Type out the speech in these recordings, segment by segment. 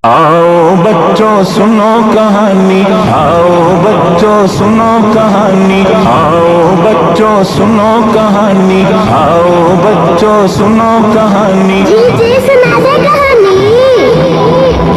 आओ बच्चों सुनो कहानी, आओ बच्चों सुनो कहानी, आओ बच्चों सुनो कहानी, आओ बच्चों सुनो कहानी। जी जी सुना दे कहानी।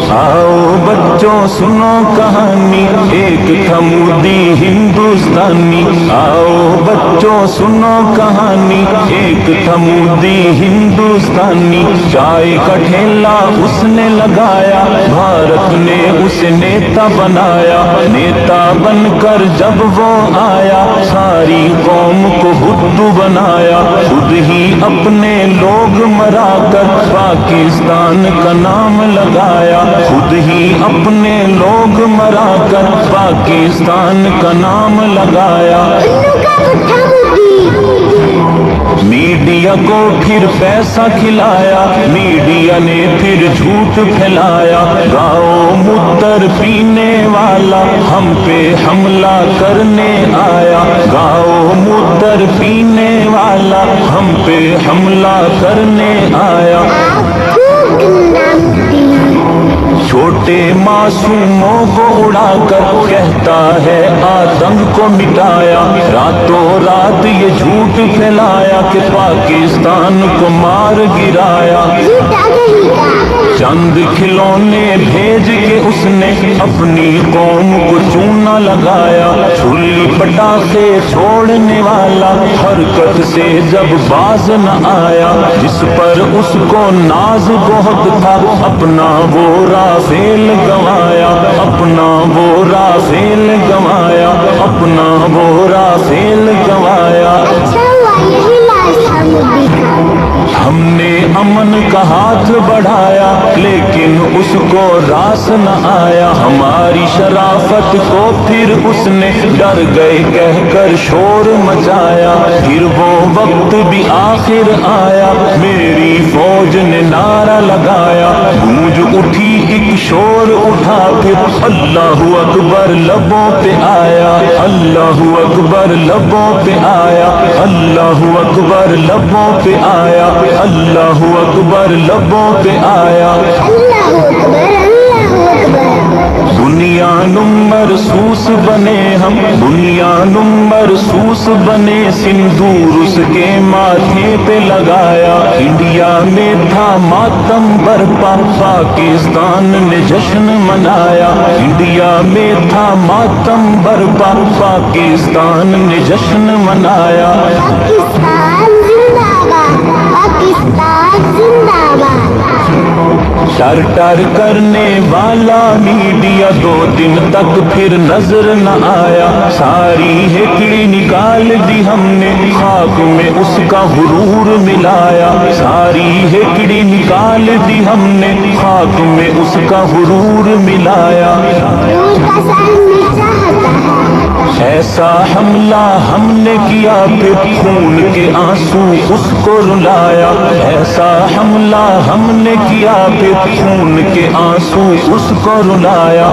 आओ बच्चों सुनो कहानी, एक था मोदी हिंदुस्तानी। आओ बच्चों सुनो कहानी, एक था मोदी हिंदुस्तानी। चाय का ठेला उसने लगाया, भारत ने उसे नेता बनाया। नेता बनकर जब वो आया, सारी कौम को बुद्धू बनाया। खुद ही अपने लोग मराकर पाकिस्तान का नाम लगाया। खुद ही अपने लोग मराकर पाकिस्तान का नाम लगाया। उल्लू का पुट्ठा मीडिया को फिर पैसा खिलाया, मीडिया ने फिर झूठ फैलाया। गाओ मुद्दर पीने वाला हम पे हमला करने आया। गाओ मुद्दर पीने वाला हम पे हमला करने आया। छोटे मासूमों को उड़ाकर कहता है आतंक को मिटाया। रातों रात ये झूठ फैलाया कि पाकिस्तान को मार गिराया। चंद खिलौने भेज के उसने अपनी कौम को चूना लगाया। छुरी पटाखे छोड़ने वाला हरकत से जब बाज न आया। जिस पर उसको नाज बहुत था, अपना वो राफेल गंवाया। अपना वो राफेल गंवाया, अपना वो राफेल गंवाया। अच्छा हुआ यही लाश था मोदी का। हमने अमन का हाथ बढ़ाया, लेकिन उसको रास न आया। हमारी शराफत को फिर उसने डर गए कहकर शोर मचाया। फिर वो वक्त भी आखिर आया, मेरी फौज ने नारा लगाया। गूंज उठी एक शोर उठा, फिर अल्लाहू अकबर लबों पे आया। अल्लाहू अकबर लबों पे आया। अल्लाहू अकबर लबों पे आया। अल्लाहू अकबर लबों पे आया। अल्लाहू अकबर, अल्लाहू अकबर। दुनिया नंबर सूस बने हम, दुनिया नंबर सूस बने। सिंदूर उसके माथे पे लगाया। इंडिया में था मातम बरपा, पाकिस्तान ने जश्न मनाया। इंडिया में था मातम बरपा, पाकिस्तान ने जश्न मनाया। पाकिस्तान जिंदाबाद, पाकिस्तान जिंदाबाद। टार करने वाला मीडिया 2 दिन तक फिर नजर न आया। सारी हेकड़ी निकाल दी हमने, खाक में उसका हुरूर मिलाया। सारी हेकड़ी निकाल दी हमने, खाक में उसका हुरूर मिलाया। दूर का सर नीचा होता है। ऐसा हमला हमने किया, फिर खून के आंसू उसको रुलाया। ऐसा हमला हमने किया, फिर खून के आंसू उसको रुलाया।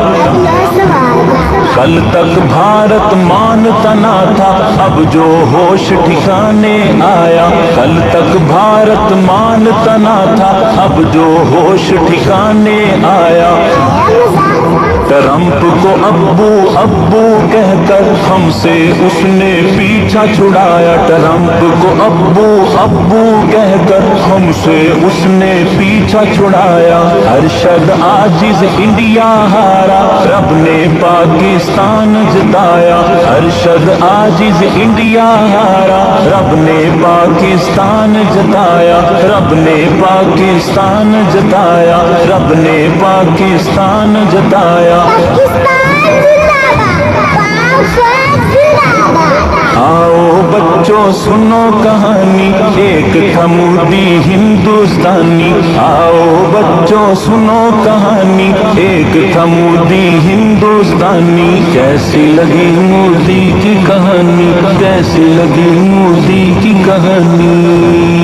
कल तक भारत मानता ना था, अब जो होश ठिकाने आया। कल तक भारत मानता ना था, अब जो होश ठिकाने आया। ट्रंप को अब्बू अब्बू कहकर हमसे उसने पीछा छुड़ाया। ट्रंप को अब्बू अब्बू कहकर हमसे उसने पीछा छुड़ाया। अरशद आजिज इंडिया हारा, रब ने पाकिस्तान जिताया। अरशद आजिज इंडिया हारा, रब ने पाकिस्तान जिताया। रब ने पाकिस्तान जिताया। रब ने पाकिस्तान जिताया। पाकिस्तान जिंदाबाद, पाक जिंदाबाद। आओ बच्चों सुनो कहानी, एक था मोदी हिंदुस्तानी। आओ बच्चों सुनो कहानी, एक था मोदी हिंदुस्तानी। कैसी लगी मोदी की कहानी, कैसी लगी मोदी की कहानी।